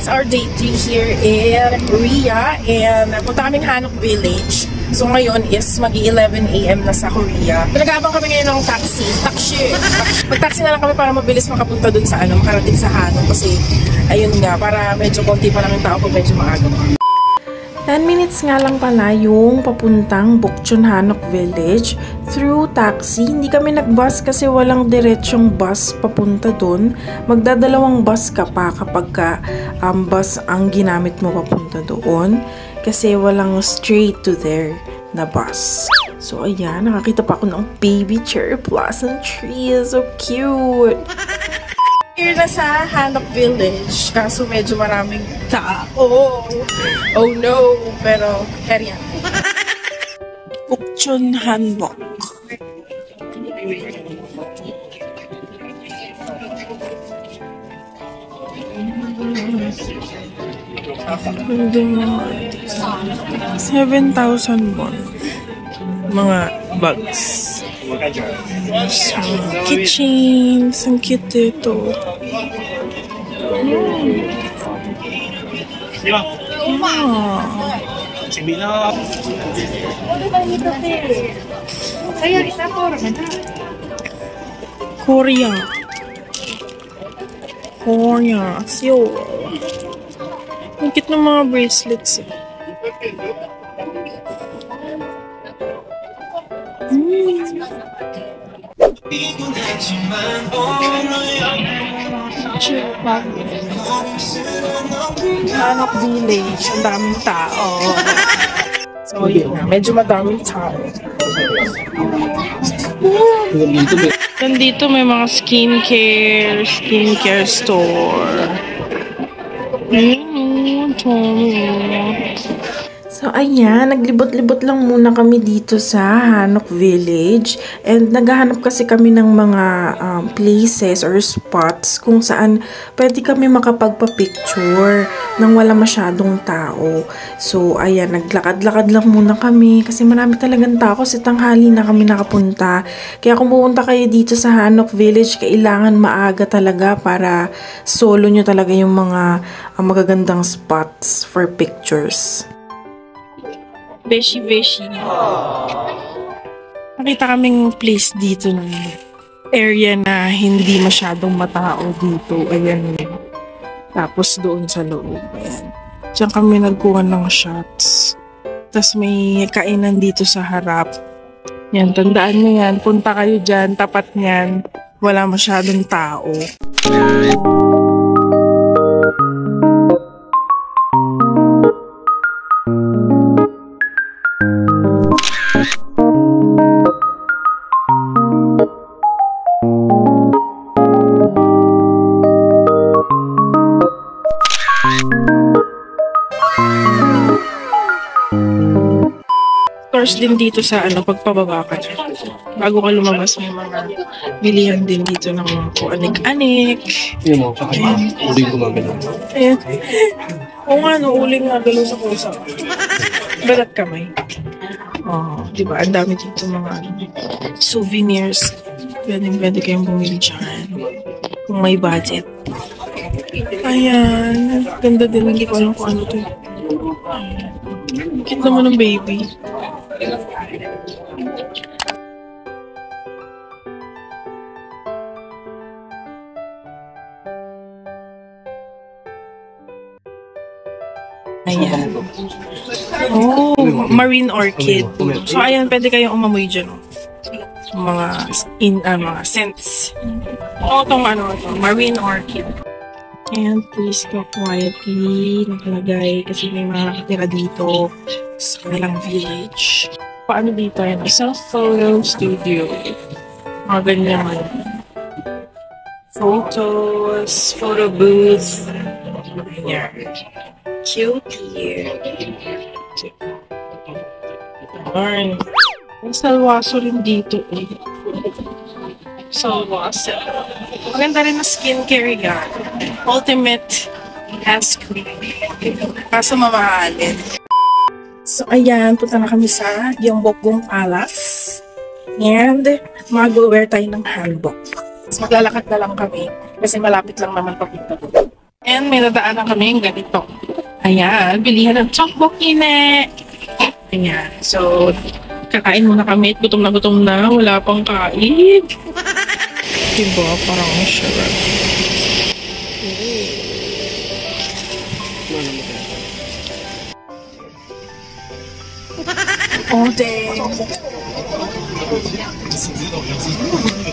It's our day 3 here in Korea and punta kaming Hanok Village. So ngayon is mag-11 AM na sa Korea. Pinag-aabang kami ngayon ng taxi. Mag-taxi na lang kami para mabilis makapunta dun sa makarating sa Hanok kasi ayun nga, para medyo konti pa lang yung tao pag medyo maaga. 10 minutes nga lang pala yung papuntang Bokchon Hanok Village through taxi. Hindi kami nag-bus kasi walang diretsyong bus papunta dun. Magdadalawang bus ka pa kapag bus ang ginamit mo papunta doon. Kasi walang straight to there na bus. So ayan, nakakita pa ako ng baby cherry blossom tree. So cute! Here na sa Hanok Village, kaso medyo maraming tao. Oh no! Pero, kaya yan. Bokchon Hanok. Hindi mga 7,000 won. Mga bags. Keychains. Ang cute ito. Korea. Seoul. Ang cute ng mga bracelets eh. Hanok Village, ang daming tao. So yun nga, medyo madaming tao. Nandito may mga skincare store. So ayan, naglibot-libot lang muna kami dito sa Hanok Village and naghahanap kasi kami ng mga places or spots kung saan pwede kami makapagpa-picture nang wala masyadong tao. So ayan, naglakad-lakad lang muna kami kasi marami talagang tao kasi tanghali na kami nakapunta. Kaya kung pupunta kayo dito sa Hanok Village, kailangan maaga talaga para solo nyo talaga yung mga magagandang spots for pictures. Beshi. Nakita kaming place dito ng area na hindi masyadong matao dito. Ayan. Tapos doon sa loob. Ayan. Diyan kami nagkuha ng shots. Tapos may kainan dito sa harap. Yan, tandaan nyo yan. Punta kayo dyan. Tapat nyan. Wala masyadong tao. Stores din dito sa pagpababa ka dyan. Bago ka lumabas, may mga bilihan din dito ng mga anik-anik. Yung mga uling gumagalaw. Ayan. Oo nga, uling nga galaw sa kusa. Balat kamay. Diba? Ang dami dito mga souvenirs. Pwede kayong bumili dyan. Kung may budget. Ayan. Ganda din. Hindi ko alam kung ano ito. Cute naman ng baby. Ayan. Oh, marine orchid. So ayan, pwede kayong umamoy dyan. Mga scents. Itong marine orchid. And please go quietly. Nakalagay kasi may mga nakatira dito sa kanilang village. Paano dito? Ayan, self-photo studio. Mga ganyan. Photos, photo booth. Ayan. Cute here. Ayan. May salwaso rin dito eh. Salwaso. Maganda rin na skincare yan. Ultimate ass cream. Kaso mamahalin. So ayan, punta na kami sa Gyeongbokgung Palace. And mag-wear tayo ng hanbok. So maglalakad na lang kami kasi malapit lang naman papunta doon. And may dadaanan kami yung ganito. Ayan, bilihan ng tteokbokki na. Ayan, so kakain muna kami. Gutom na, wala pang kain. Diba, parang sarap. Oden.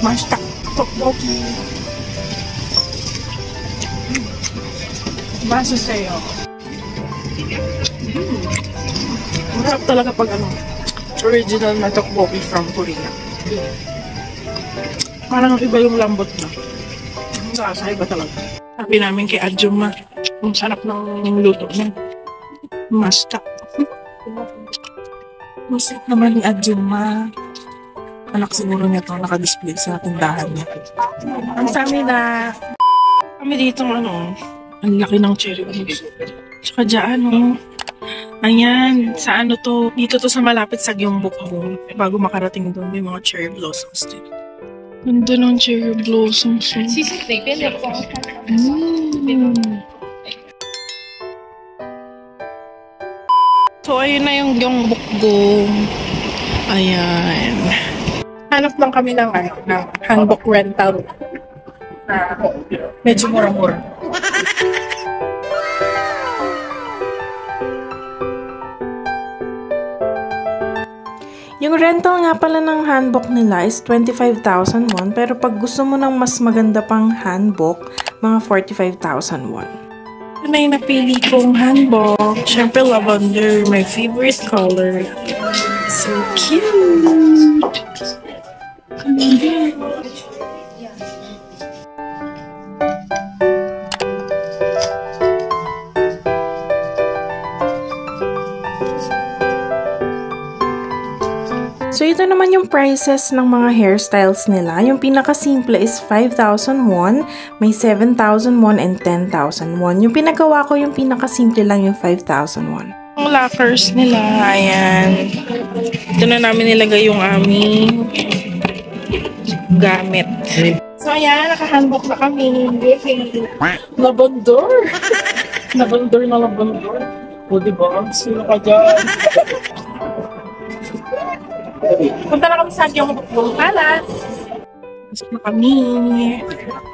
Mashita. Tteokbokki. Basa sa'yo. Masarap talaga pag original na tteokbokki from Korea. Parang iba yung lambot na. Sa iba talaga. Sabi namin kay Adjuma, ang sarap ng luto niya. Mashita. Masarap naman ni Adjuma. Anak siguro niya ito, nakadisplay sa tindahan niya. Ang sabi na, kami dito ang laki ng cherry blossom. Tsaka dyan, ayan, sa to, dito to sa malapit sa Gyeongbokgung. Bago makarating doon, may mga cherry blossoms din. Ganda ng cherry blossoms. So, ayun na yung Gyeongbokgung. Ayan. Hanap lang kami ng hanbok rental. Medyo mura-mura. Yung rental nga pala ng hanbok nila is 25,000 won, pero pag gusto mo ng mas maganda pang hanbok, mga 45,000 won. Ito na yung napili kong hanbok. Siyempre lavender, my favorite color. So cute! So, ito naman yung prices ng mga hairstyles nila. Yung pinakasimple is 5,000 won, may 7,000 won, and 10,000 won. Yung pinagawa ko, yung pinakasimple lang yung 5,000 won. Ang lockers nila, ayan. Ito na namin nilagay yung aming gamit. So, ayan, nakahandbook na kami. Lavender. Lavender na lavender. O, diba? Sino ka dyan? Punta na kami sa Gyeongbokgung Palace. Pasok na kami.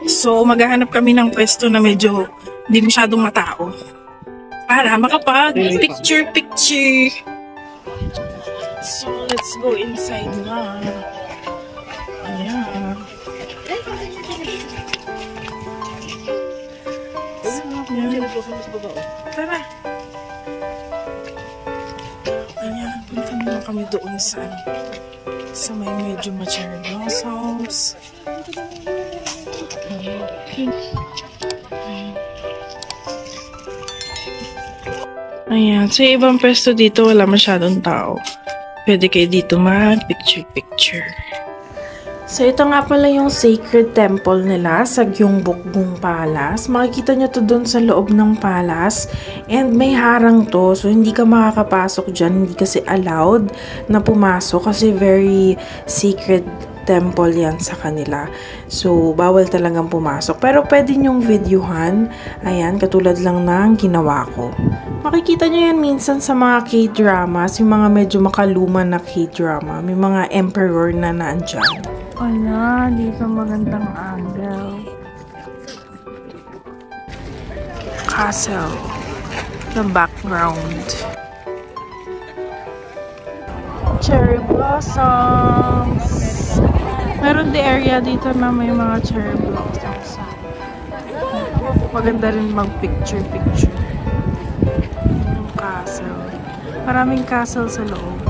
So, maghahanap kami ng pwesto na medyo hindi masyadong matao. Para makapag picture. So, let's go inside na. Ayan. Tara. Ayan, punta na kami doon sa may medyo mature blossoms. Ayan, sa ibang pwesto dito wala masyadong tao. Pwede kayo dito mag-picture. So, ito nga pala yung sacred temple nila sa Gyeongbokgung Palace. Makikita nyo to dun sa loob ng palace. And may harang to. So, hindi ka makakapasok dyan. Hindi kasi allowed na pumasok. Kasi very sacred temple yan sa kanila. So, bawal talagang pumasok. Pero pwede nyong videohan. Ayan, katulad lang ng ginawa ko. Makikita nyo yan minsan sa mga K-dramas. Yung mga medyo makaluma na K-drama. May mga emperor na naandyan. Wala, dito magandang angle. Castle. The background. Cherry blossoms. Meron di area dito na may mga cherry blossoms. Maganda rin mag-picture. Yung castle. Maraming castle sa loob.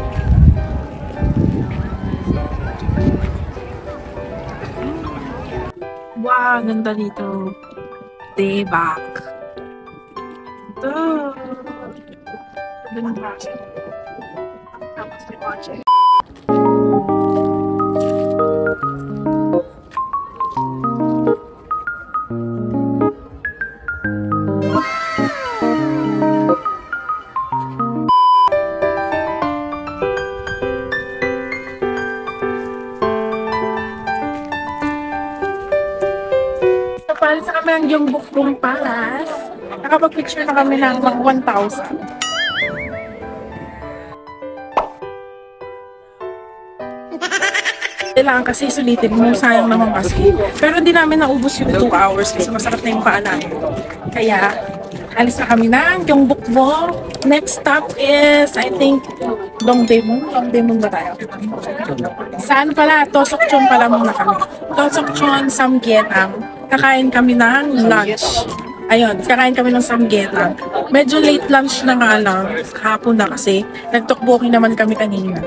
Wow, ganda dito. Daebak. Ito. Ganda ng project. Tapos may project. alis na kami ng Gyeongbokgung Palace. Nakapag-picture na kami ng mga 1,000. Kailangan kasi sulitin mo, sayang naman kasi. Pero hindi namin naubos yung 2 hours kasi masakit na yung paa namin. Kaya, alis na kami ng Gyeongbokgung. Next stop is, I think, Dongdaemun. Dongdaemun ba tayo? Saan pala? Tosokchon pala muna kami. Tosokchon, Samgyetang. Kakain kami ng lunch. Ayun, kakain kami ng samgyetang. Medyo late lunch na nga lang. Hapon na kasi. Nagtokboking naman kami kanina.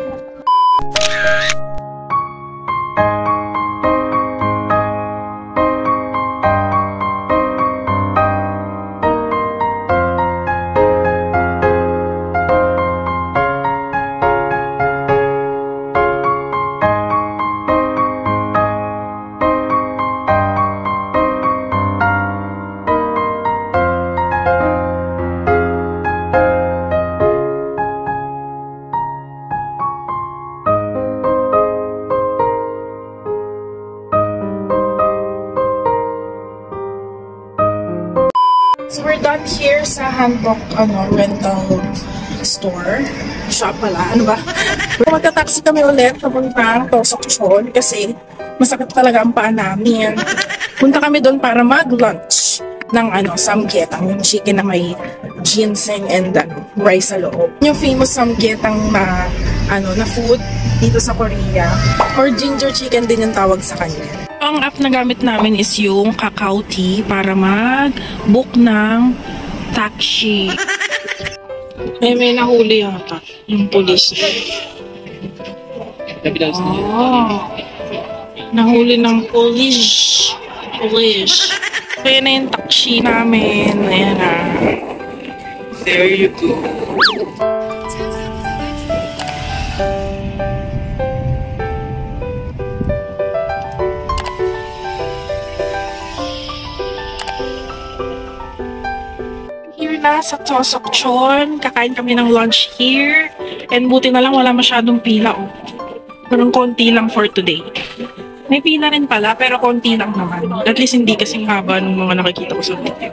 So we're done here sa Hanbok rental store. Shop pala. Ano ba? Magta-taxi kami ulit papunta Tosokchon kasi masakit talaga ang paa namin. Punta kami doon para mag-lunch ng samgyetang, yung chicken na may ginseng and rice sa loob. Yung famous samgyetang na na food dito sa Korea, or ginger chicken din yung tawag sa kanya. Ang app na gamit namin is yung Kakao Tea para mag-book ng taxi. May nahuli yata yung police. Nahuli ng police. Kaya na yung taxi namin. Ayan na. There you go. Sa Tosokchon, kakain kami ng lunch here, and buti na lang wala masyadong pila. Parang konti lang for today. May pila rin pala, pero konti lang naman. At least hindi kasing haba ng mga nakikita ko sa video.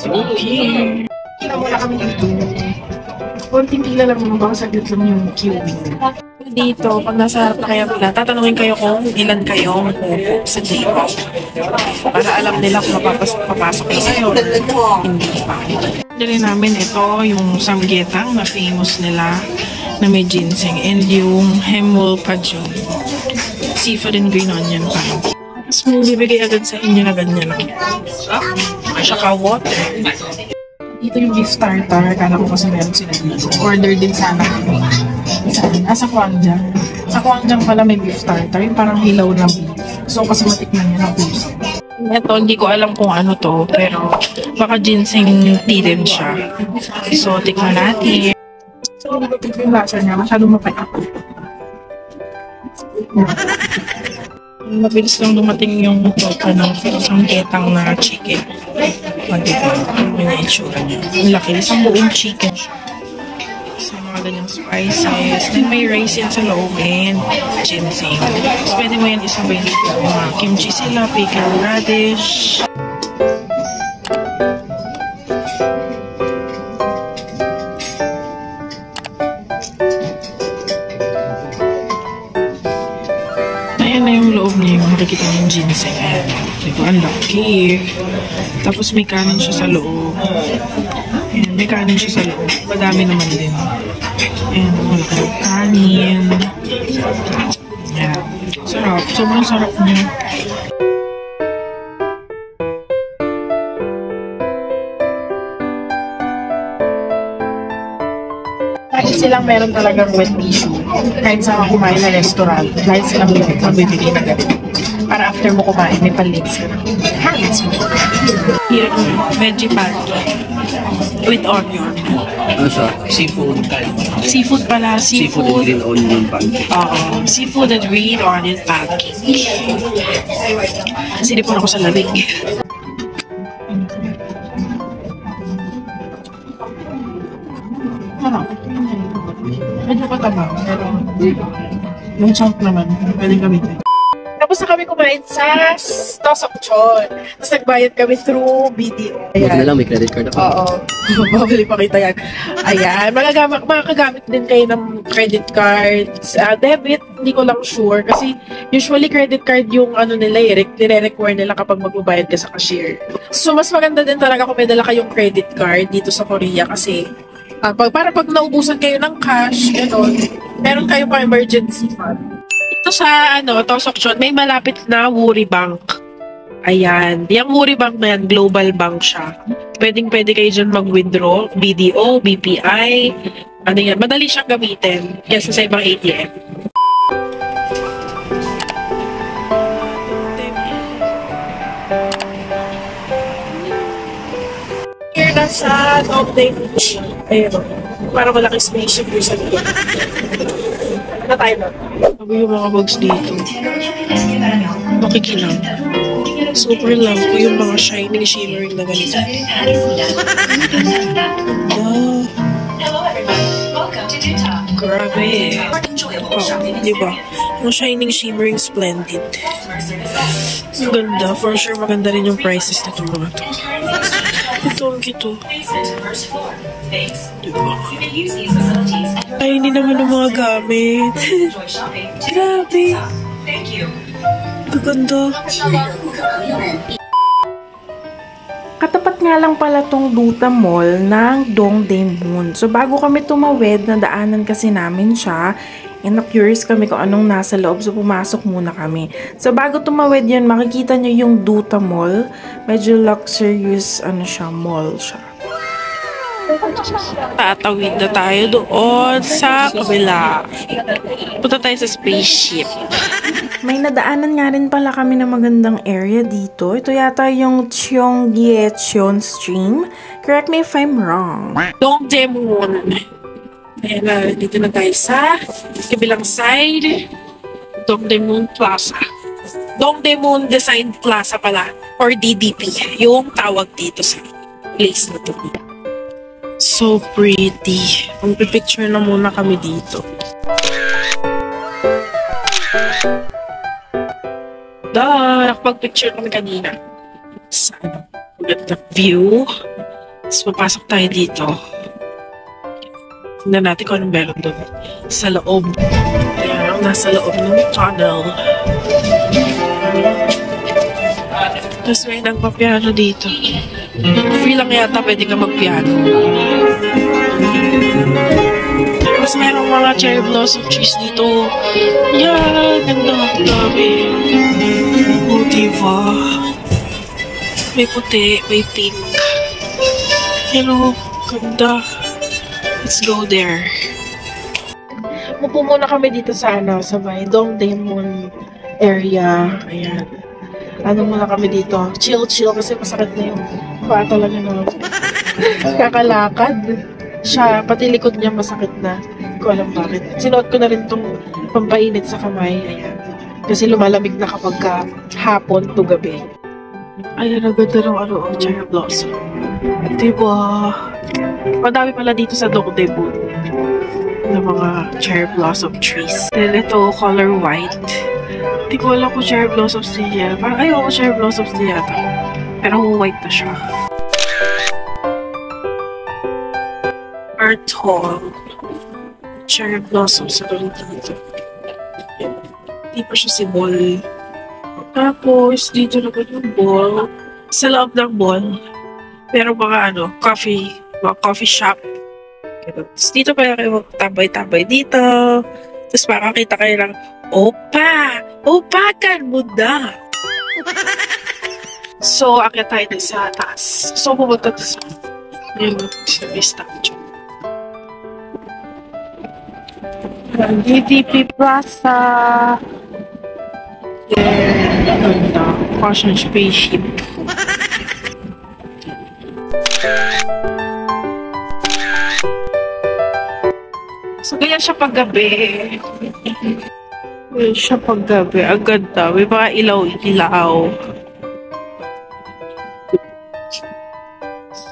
Okay. Pila muna kami dito. Konting pila lang naman, baka saglit lang yung queuing. Dito, pag nasa harap na kayo pila, tatanungin kayo kung ilan kayong sa J-pop. Para alam nila kung papasok na kayo. Hindi pa. Dali namin ito, yung samgyetang na famous nila na may ginseng, and yung Hemul Pajun. Seafood and green onion pa. Tapos may bibigay agad sa inyo na ganyan lang. Tsaka water. Dito yung beef tartar. Kala ko kasi meron sila dito. Order din sana. Sa Kwangjang. Sa Kwangjang pala may beef tartar. Yung parang hilaw na beef. So kasi matikman nyo ng puso. Ito, hindi ko alam kung ano to. Pero baka ginseng tea din siya. So, tikman natin. So, hindi ko tignan yung lasa niya. Masyadong mapait. Mabilis lang dumating yung samgyetang na chicken. Maganda yung itsura niya. Ang laki. Isang buong chicken. So, mga ganyang spices. Then may rice yan sa loob and ginseng. So, pwede mo yan isabay dito. Mga kimchi sila, pickled radish. Ayan na yung loob niya. Makikita niyo yung ginseng. Diba? Ang laki. Tapos may kanin siya sa loob. Ayan, may kanin siya sa loob. Madami naman din. Ayan, malaki yung kanin. Ayan. Sarap. Sobrang sarap niya. Kahit silang meron talagang wet tissue. Kahit sa kumain na restaurant. Dahil silang mabibigay na gano'n. Para after mo kumain, may palids ka na. Hands mo. Here, veggie pancake. With onion. Ano siya? Seafood. Seafood pala. Seafood and green onion pancake. Oo. Seafood and green onion pancake. Kasi di po ako sa labig. Ano? Medyo pataba. Pero yung chunk naman, pwedeng gamitin. Tapos na kami kumain sa Tosokchon. Tapos nagbayad kami through BDO. Huwag na lang, may credit card ako. Oo. Babali pa kita yan. Ayan. Makakagamit din kayo ng credit cards. Debit, hindi ko lang sure. Kasi usually credit card yung ano nila nire-require nila kapag magbabayad ka sa cashier. So, mas maganda din talaga kung may dala kayong credit card dito sa Korea kasi para pag naubusan kayo ng cash, gano'n, meron kayo pang emergency fund. Ito sa Tosokchon, may malapit na Woori Bank. Ayan. Yung Woori Bank na yan, global bank siya. Pwede kayo dyan mag-withdraw. BDO, BPI. Ano yan. Madali siyang gamitin kaysa sa ibang ATM. Here na sa Dongdae Beach. Ayun. Parang malaking spaceship yung sa dito. Na tayo na. Sabi yung mga bags dito. Makikilang. Super love ko yung mga shining, shimmering na ganito. Grabe. Diba? Yung shining, shimmering, splendid. Ang ganda. For sure, maganda rin yung prices na itong mga to. Ito ang kito. Diba? Ay, hindi naman yung mga gamit. Grabe. Gaganda. Katapat nga lang pala tong Duta Mall ng Dongdaemun. So bago kami tumawid, nadaanan kasi namin siya. And na-curious kami kung anong nasa loob. So pumasok muna kami. So bago tumawid yun, makikita nyo yung Duta Mall. Medyo luxurious mall siya. Tatawid na tayo doon sa kabila. Punta tayo sa spaceship. May nadaanan nga rin pala kami na magandang area dito. Ito yata yung Cheonggyecheon Stream. Correct me if I'm wrong. Dongdaemun. Ayan na, dito na tayo sa kabilang side. Dongdaemun Plaza. Dongdaemun Design Plaza pala. Or DDP. Yung tawag dito sa place na to. So pretty. Magpipicture na muna kami dito. Nakapag-picture kami kanina. Sa magandang view. Tapos papasok tayo dito. Tingnan natin kung anong meron doon. Sa loob. Ayan, nasa loob ng tunnel. Tapos may nagpa-piano dito. Free lang yata pwede ka mag-piano. Tapos mayroong mga cherry blossom trees dito. Yan! Ganda. Grabe. Oh, diba? May puti, may pink. Hello. Ganda. Let's go there. Mupo muna kami dito sa sa may Dongdaemun area. Ayan. Muna kami dito. Chill kasi masakit na yung paa talaga na kakalakad. Siya, pati likod niya masakit na. Hindi ko alam bakit. Sinuot ko na rin itong pampainit sa kamay. Ayan. Kasi lumalamig na kapag hapon to gabi. Ayan, ang ganda ng cherry blossom. Diba? Madami pala dito sa Dongdaemun ng mga cherry blossom trees. Then ito, color white. Hindi ko alam kung cherry blossoms niya. Parang ayoko cherry blossoms niya yata. Pero white na siya. Are tall. Cherry blossoms sa rin dito. Hindi pa siya si ball. Tapos, dito naman yung ball. Sa loob ng ball. Pero mga coffee shop. Tapos dito pa kayo tambay-tambay dito. Tapos makakita kayo ng Opa! Opakan mo na! So, akit tayo na sa taas. So, pumunta na sa statue. DDP Plaza. Yeah, ganda. Fashion spaceship. So, ganyan siya paggabi. Siya paggabi. Ang ganda. May mga ilaw-ilaw.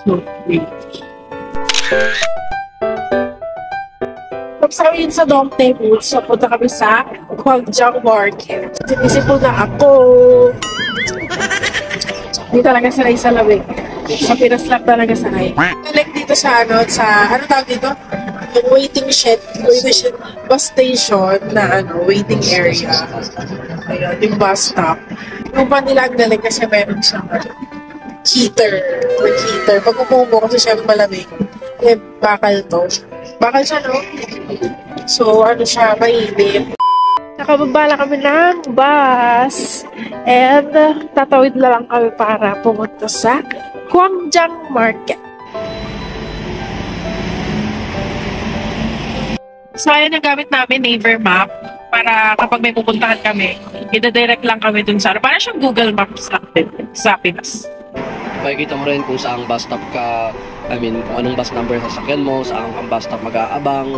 So pretty. Tapos kami yun sa Dongdae Boots. So, punta kami sa Gwangjang Market. Sinisipon na ako. Hindi talaga sanay sa lamig. Sa Pinas lang talaga sanay. Like dito sa ano tawag dito? Yung waiting shed, bus station na waiting area. Ayun, yung bus stop. Yung pa nila ang galing kasi meron siyang heater. Pag umubo kasi siya malamig. Eh, bakal to. Bakal siya, no? So, siya, mainit. Nakababa lang kami ng bus. And, tatawid na lang kami para pumunta sa Gwangjang Market. So, ayan yung gamit namin, Naver Map. Para kapag may pupuntahan kami, ida-direct lang kami dun sa parang siyang Google Maps lang din sa Pinas. Makikita mo rin kung saang bus stop ka, kung anong bus number sa sakyan mo, saan kang bus stop mag-aabang,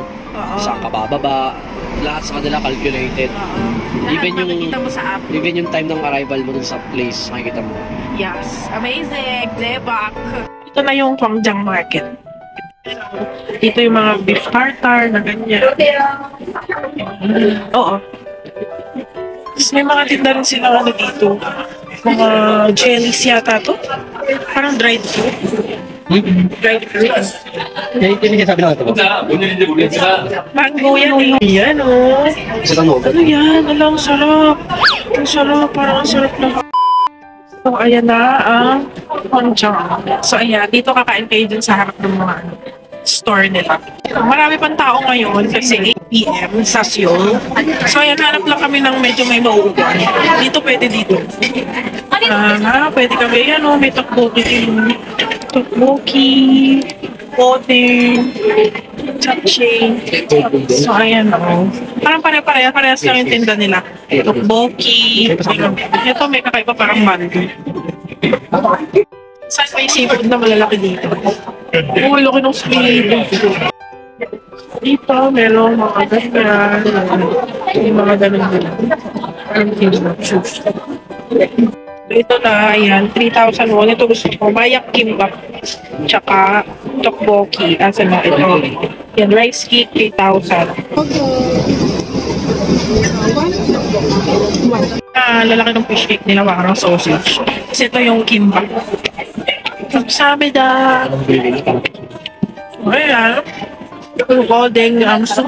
saan ka bababa. Lahat sa kanila calculated. Even yung makikita mo sa app. Even yung time ng arrival mo dun sa place, makikita mo. Yes. Amazing. Debak. Ito na yung Gwangjang Market. Dito yung mga beef tartar na ganyan. Oo. Tapos may mga tinda rin sila dito. Mga jellies yata to. Parang dried fruit. Dried fruit. Hindi sabi lang ito ba? Mango yan. Yan Ano yan? Ang sarap. Ang sarap. Parang ang sarap na. So, ayan na ang Gwangjang. So, ayan. Dito kakain kayo dun sa harap ng mga store nila. Marami pang tao ngayon kasi 8 p.m. sa Seoul. So, ayan, hanap lang kami ng medyo may mauugan. Dito pwede dito. Pwede kami, may tteokbokki, japchae. So, ayan parang parehas lang yung tinda nila. Tteokbokki. Ito may kakaiba parang mandu. Saan may seafood na malalaki dito? Laki ng squid. Dito, meron mga ganyan. May mga ganun. Parang kimbap. Ito na, ayan, 3,000 won. Ito gusto ko. Mayak kimbap. Tsaka tteokbokki. Asan na ito? Yan, rice cake, 3,000. Lalaki ng fish cake nila, parang sausage. Kasi ito yung kimbap. Samida. Ayan. Golden soup.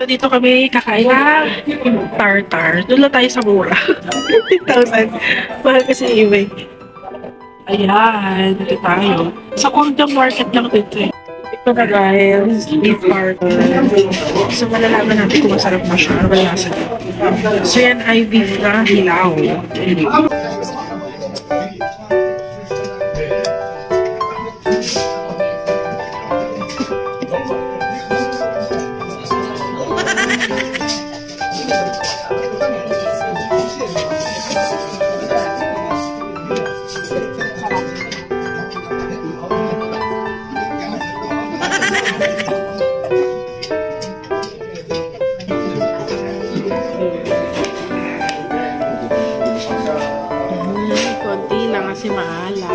Dito kami kakain ng tartar. Doon lang tayo sa mura. 15,000. Mahal kasi iba. Ayan. Dito tayo. Sa Gwangjang Market lang dito. Ito na guys. Beef tartar. So malalaman natin kung masarap na siya. Ano ba nasa dito? So yan ay beef na hilaw. Konti lang kasi maalat.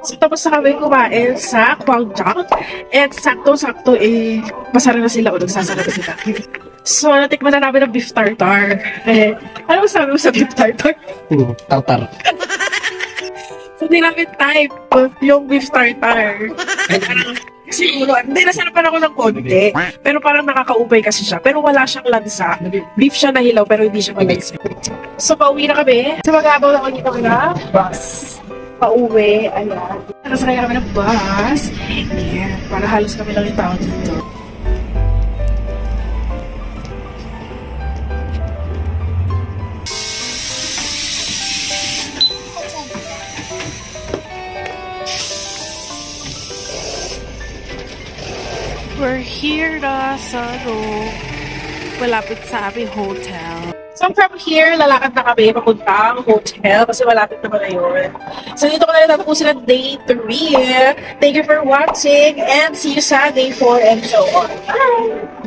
So, tapos na kami kumain sa Gwangjang. At sakto-sakto masara na sila o nagsasara na sila. So, natikman na namin ang beef tartar. Ano sabi mo sa beef tartar? Tartar. So, hindi namin type yung beef tartar. Siguro, hindi, nasarapan ako ng konti. Pero parang nakakaupay kasi siya. Pero wala siyang lansa. Beef siya na hilaw, pero hindi siya malansa. So, pauwi na kami. So, mag-aabaw na kami na bus. Pauwi, ayan. Nakasakay kami ng bus. Ayan, para halos kami lang yung tao dito. here na sa malapit sa aming hotel. So from here, lalakad na kami papuntang hotel kasi malapit naman na yun. So dito ko na rin tatapusin ang day 3. Thank you for watching and see you sa day 4 and so on. Bye!